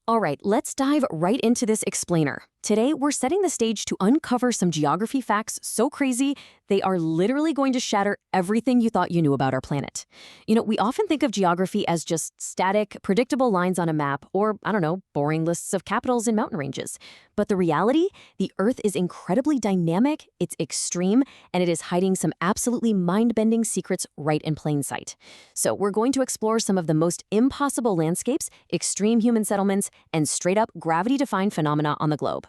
All right, let's dive right into this explainer. Today, we're setting the stage to uncover some geography facts so crazy, they are literally going to shatter everything you thought you knew about our planet. We often think of geography as just static, predictable lines on a map, or, I don't know, boring lists of capitals and mountain ranges. But the reality, the Earth is incredibly dynamic, it's extreme, and it is hiding some absolutely mind-bending secrets right in plain sight. So we're going to explore some of the most impossible landscapes, extreme human settlements, and straight-up gravity-defying phenomena on the globe.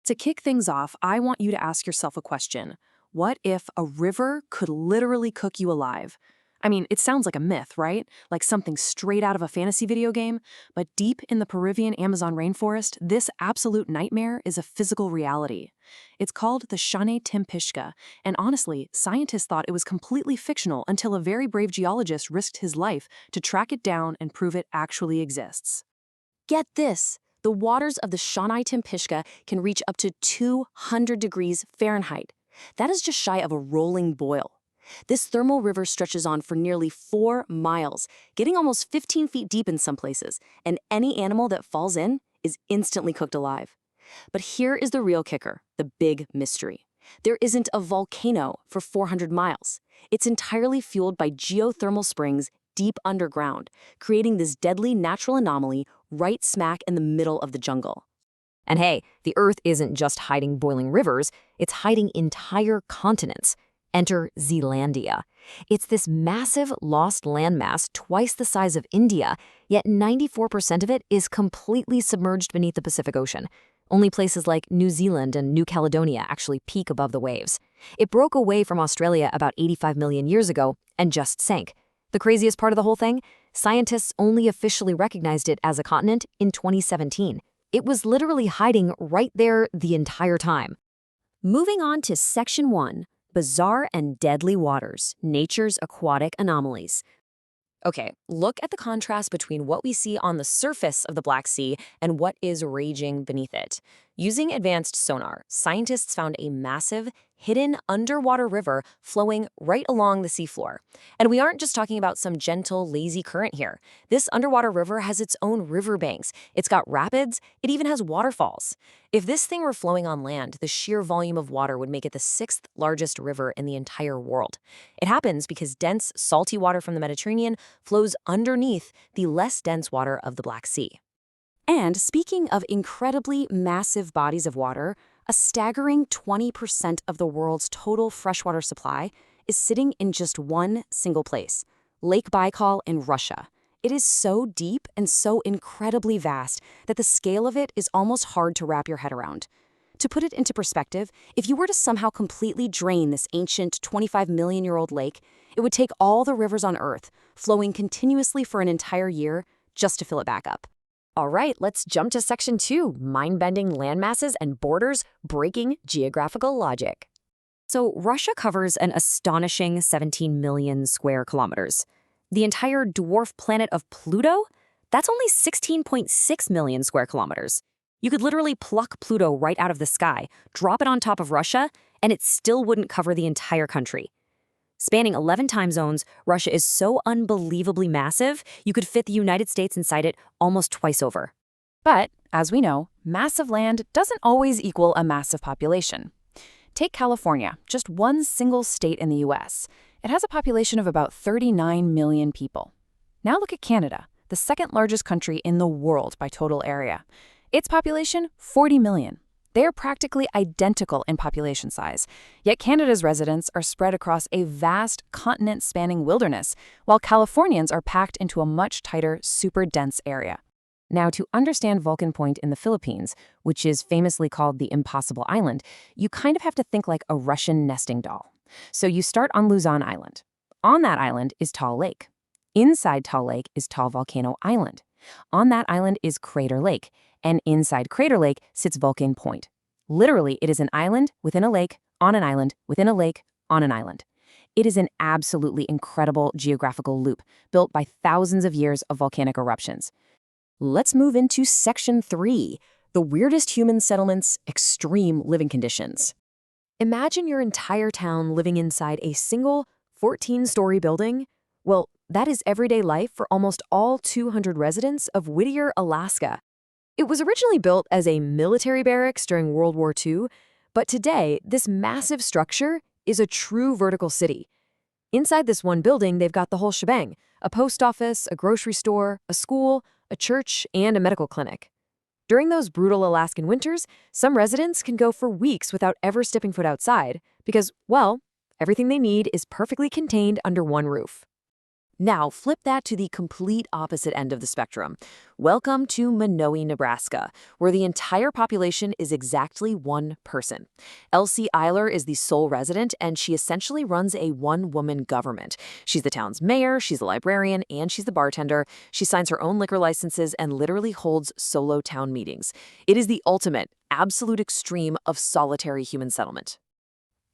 To kick things off, I want you to ask yourself a question. What if a river could literally cook you alive? I mean, it sounds like a myth, right? Like something straight out of a fantasy video game. But deep in the Peruvian Amazon rainforest, this absolute nightmare is a physical reality. It's called the Shane Tempishka, and honestly, scientists thought it was completely fictional until a very brave geologist risked his life to track it down and prove it actually exists. Get this! The waters of the Shane Tempishka can reach up to 200 degrees Fahrenheit. That is just shy of a rolling boil. This thermal river stretches on for nearly 4 miles, getting almost 15 feet deep in some places, and any animal that falls in is instantly cooked alive. But here is the real kicker, the big mystery. There isn't a volcano for 400 miles. It's entirely fueled by geothermal springs deep underground, creating this deadly natural anomaly right smack in the middle of the jungle. And hey, the Earth isn't just hiding boiling rivers, it's hiding entire continents. Enter Zealandia. It's this massive lost landmass twice the size of India, yet 94% of it is completely submerged beneath the Pacific Ocean. Only places like New Zealand and New Caledonia actually peak above the waves. It broke away from Australia about 85 million years ago and just sank. The craziest part of the whole thing? Scientists only officially recognized it as a continent in 2017. It was literally hiding right there the entire time. Moving on to Section 1, Bizarre and Deadly Waters, Nature's Aquatic Anomalies. Okay, look at the contrast between what we see on the surface of the Black Sea and what is raging beneath it. Using advanced sonar, scientists found a massive, hidden underwater river flowing right along the seafloor. And we aren't just talking about some gentle, lazy current here. This underwater river has its own riverbanks. It's got rapids. It even has waterfalls. If this thing were flowing on land, the sheer volume of water would make it the 6th largest river in the entire world. It happens because dense, salty water from the Mediterranean flows underneath the less dense water of the Black Sea. And speaking of incredibly massive bodies of water, a staggering 20% of the world's total freshwater supply is sitting in just one single place, Lake Baikal in Russia. It is so deep and so incredibly vast that the scale of it is almost hard to wrap your head around. To put it into perspective, if you were to somehow completely drain this ancient 25-million-year-old lake, it would take all the rivers on Earth, flowing continuously for an entire year, just to fill it back up. All right, let's jump to Section 2, Mind-Bending Landmasses and Borders Breaking Geographical Logic. So Russia covers an astonishing 17 million square kilometers. The entire dwarf planet of Pluto? That's only 16.6 million square kilometers. You could literally pluck Pluto right out of the sky, drop it on top of Russia, and it still wouldn't cover the entire country. Spanning 11 time zones, Russia is so unbelievably massive, you could fit the United States inside it almost twice over. But, as we know, massive land doesn't always equal a massive population. Take California, just one single state in the US. It has a population of about 39 million people. Now look at Canada, the second largest country in the world by total area. Its population, 40 million. They are practically identical in population size, yet Canada's residents are spread across a vast continent-spanning wilderness, while Californians are packed into a much tighter, super dense area. Now, to understand Vulcan Point in the Philippines, which is famously called the Impossible Island, you kind of have to think like a Russian nesting doll. So you start on Luzon Island. On that island is Tall Lake. Inside Tall Lake is Tall Volcano Island. On that island is Crater Lake, and inside Crater Lake sits Vulcan Point. Literally, it is an island within a lake, on an island, within a lake, on an island. It is an absolutely incredible geographical loop built by thousands of years of volcanic eruptions. Let's move into Section 3, the weirdest human settlements, extreme living conditions. Imagine your entire town living inside a single 14-story building. Well, that is everyday life for almost all 200 residents of Whittier, Alaska. It was originally built as a military barracks during World War II, but today, this massive structure is a true vertical city. Inside this one building, they've got the whole shebang: a post office, a grocery store, a school, a church, and a medical clinic. During those brutal Alaskan winters, some residents can go for weeks without ever stepping foot outside because, well, everything they need is perfectly contained under one roof. Now, flip that to the complete opposite end of the spectrum. Welcome to Minoe, Nebraska, where the entire population is exactly one person. Elsie Eiler is the sole resident, and she essentially runs a one-woman government. She's the town's mayor, she's the librarian, and she's the bartender. She signs her own liquor licenses and literally holds solo town meetings. It is the ultimate, absolute extreme of solitary human settlement.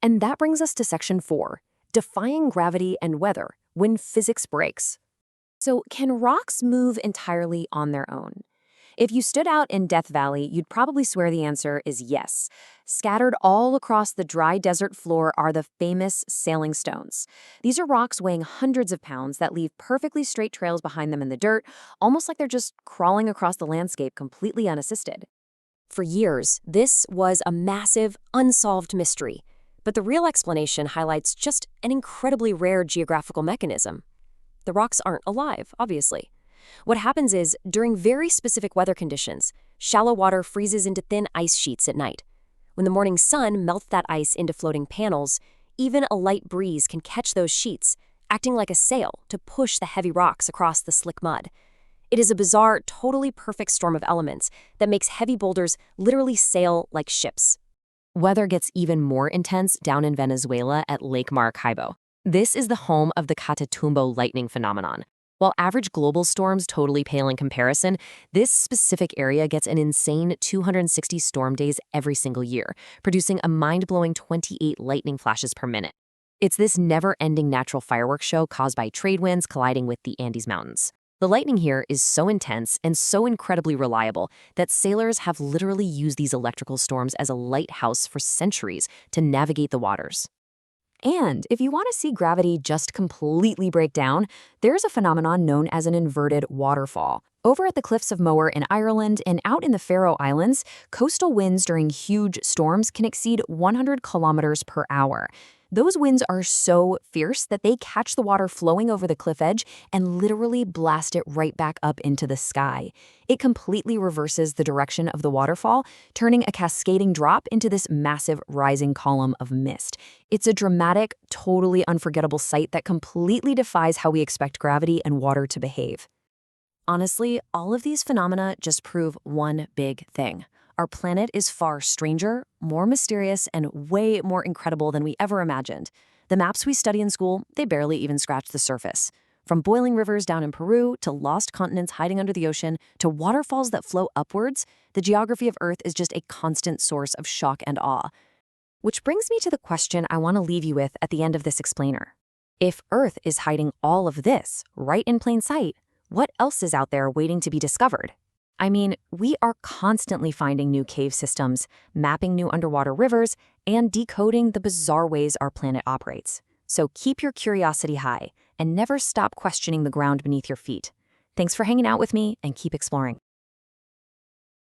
And that brings us to Section 4, defying gravity and weather when physics breaks. So, can rocks move entirely on their own? If you stood out in Death Valley, you'd probably swear the answer is yes. Scattered all across the dry desert floor are the famous sailing stones. These are rocks weighing hundreds of pounds that leave perfectly straight trails behind them in the dirt, almost like they're just crawling across the landscape completely unassisted. For years, this was a massive, unsolved mystery. But the real explanation highlights just an incredibly rare geographical mechanism. The rocks aren't alive, obviously. What happens is, during very specific weather conditions, shallow water freezes into thin ice sheets at night. When the morning sun melts that ice into floating panels, even a light breeze can catch those sheets, acting like a sail to push the heavy rocks across the slick mud. It is a bizarre, totally perfect storm of elements that makes heavy boulders literally sail like ships. Weather gets even more intense down in Venezuela at Lake Maracaibo. This is the home of the Catatumbo lightning phenomenon. While average global storms totally pale in comparison, this specific area gets an insane 260 storm days every single year, producing a mind-blowing 28 lightning flashes per minute. It's this never-ending natural fireworks show caused by trade winds colliding with the Andes Mountains. The lightning here is so intense and so incredibly reliable that sailors have literally used these electrical storms as a lighthouse for centuries to navigate the waters. And if you want to see gravity just completely break down, there's a phenomenon known as an inverted waterfall. Over at the cliffs of Moher in Ireland and out in the Faroe Islands, coastal winds during huge storms can exceed 100 kilometers per hour. Those winds are so fierce that they catch the water flowing over the cliff edge and literally blast it right back up into the sky. It completely reverses the direction of the waterfall, turning a cascading drop into this massive rising column of mist. It's a dramatic, totally unforgettable sight that completely defies how we expect gravity and water to behave. Honestly, all of these phenomena just prove one big thing. Our planet is far stranger, more mysterious, and way more incredible than we ever imagined. The maps we study in school, they barely even scratch the surface. From boiling rivers down in Peru, to lost continents hiding under the ocean, to waterfalls that flow upwards, the geography of Earth is just a constant source of shock and awe. Which brings me to the question I want to leave you with at the end of this explainer. If Earth is hiding all of this right in plain sight, what else is out there waiting to be discovered? I mean, we are constantly finding new cave systems, mapping new underwater rivers, and decoding the bizarre ways our planet operates. So keep your curiosity high and never stop questioning the ground beneath your feet. Thanks for hanging out with me and keep exploring.